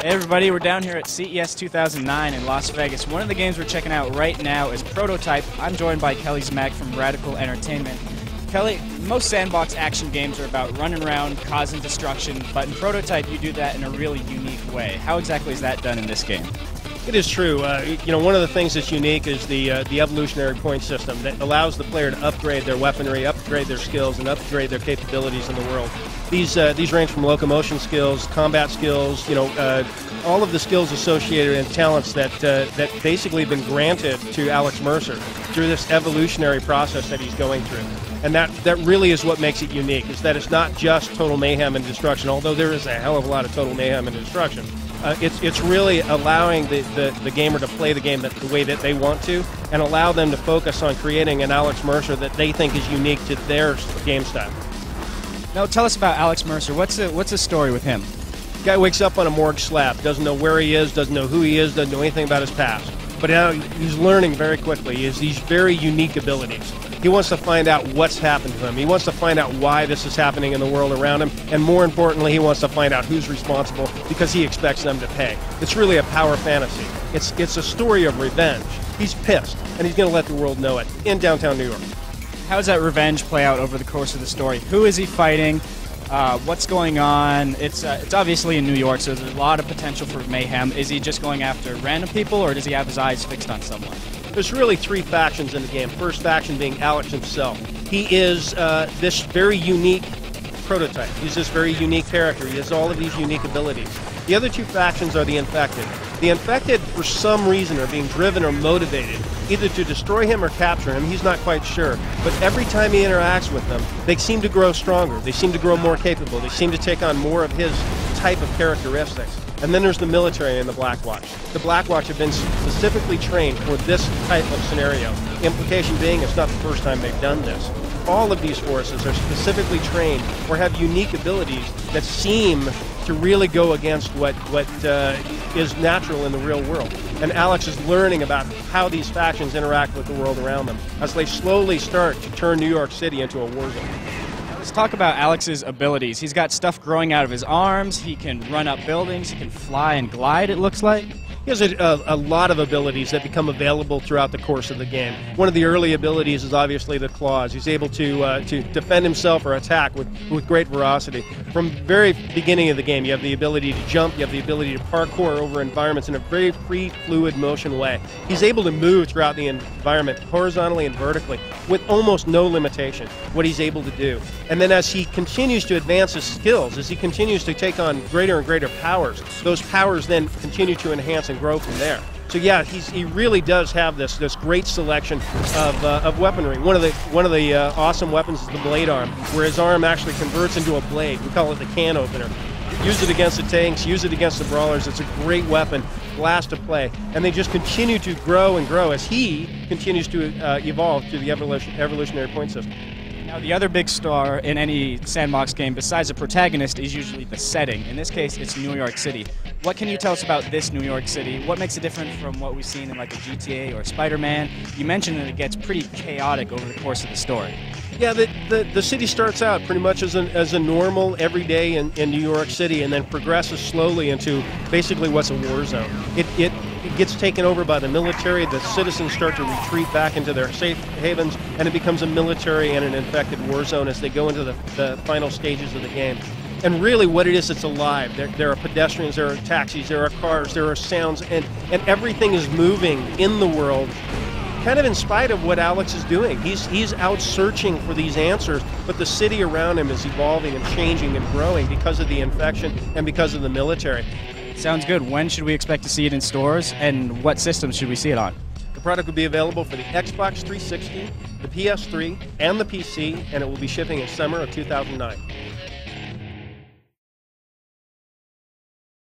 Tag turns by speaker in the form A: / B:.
A: Hey everybody, we're down here at CES 2009 in Las Vegas. One of the games we're checking out right now is Prototype. I'm joined by Kelly Zmack from Radical Entertainment. Kelly, most sandbox action games are about running around, causing destruction, but in Prototype you do that in a really unique way. How exactly is that done in this game?
B: It is true. One of the things that's unique is the evolutionary point system that allows the player to upgrade their weaponry, upgrade their skills, and upgrade their capabilities in the world. These range from locomotion skills, combat skills, all of the skills associated and talents that basically have been granted to Alex Mercer through this evolutionary process that he's going through. And that really is what makes it unique, is that it's not just total mayhem and destruction, although there is a hell of a lot of total mayhem and destruction. It's really allowing the gamer to play the game the way that they want to, and allow them to focus on creating an Alex Mercer that they think is unique to their game style.
A: Now tell us about Alex Mercer. What's the story with him?
B: Guy wakes up on a morgue slab, doesn't know where he is, doesn't know who he is, doesn't know anything about his past. But now he's learning very quickly. He has these very unique abilities. He wants to find out what's happened to him. He wants to find out why this is happening in the world around him. And more importantly, he wants to find out who's responsible, because he expects them to pay. It's really a power fantasy. It's a story of revenge. He's pissed, and he's going to let the world know it in downtown New York.
A: How does that revenge play out over the course of the story? Who is he fighting? What's going on? It's obviously in New York, so there's a lot of potential for mayhem. Is he just going after random people, or does he have his eyes fixed on someone?
B: There's really three factions in the game. First faction being Alex himself. He is this very unique prototype. He's this very unique character. He has all of these unique abilities. The other two factions are the infected. The infected, for some reason, are being driven or motivated either to destroy him or capture him. He's not quite sure. But every time he interacts with them, they seem to grow stronger. They seem to grow more capable. They seem to take on more of his type of characteristics. And then there's the military and the Black Watch. The Black Watch have been specifically trained for this type of scenario. Implication being, it's not the first time they've done this. All of these forces are specifically trained or have unique abilities that seem to really go against what is natural in the real world. And Alex is learning about how these factions interact with the world around them as they slowly start to turn New York City into a war zone.
A: Let's talk about Alex's abilities. He's got stuff growing out of his arms. He can run up buildings. He can fly and glide, it looks like.
B: He has a lot of abilities that become available throughout the course of the game. One of the early abilities is obviously the claws. He's able to defend himself or attack with great ferocity. From the very beginning of the game, you have the ability to jump, you have the ability to parkour over environments in a very free, fluid motion way. He's able to move throughout the environment horizontally and vertically with almost no limitation, what he's able to do. And then as he continues to advance his skills, as he continues to take on greater and greater powers, those powers then continue to enhance and grow from there. So yeah, he really does have this great selection of weaponry. One of the awesome weapons is the blade arm, where his arm actually converts into a blade. We call it the can opener. Use it against the tanks, use it against the brawlers. It's a great weapon, blast to play. And they just continue to grow and grow as he continues to evolve through the evolutionary point system.
A: Now, the other big star in any sandbox game, besides the protagonist, is usually the setting. In this case, it's New York City. What can you tell us about this New York City? What makes it different from what we've seen in like a GTA or Spider-Man? You mentioned that it gets pretty chaotic over the course of the story.
B: Yeah, the city starts out pretty much as a normal everyday in New York City, and then progresses slowly into basically what's a war zone. It gets taken over by the military. The citizens start to retreat back into their safe havens, and it becomes a military and an infected war zone as they go into the final stages of the game. And really what it is, it's alive. There are pedestrians, there are taxis, there are cars, there are sounds, and everything is moving in the world, kind of in spite of what Alex is doing. He's out searching for these answers, but the city around him is evolving and changing and growing because of the infection and because of the military.
A: Sounds good. When should we expect to see it in stores, and what systems should we see it on?
B: The product will be available for the Xbox 360, the PS3, and the PC, and it will be shipping in summer of 2009.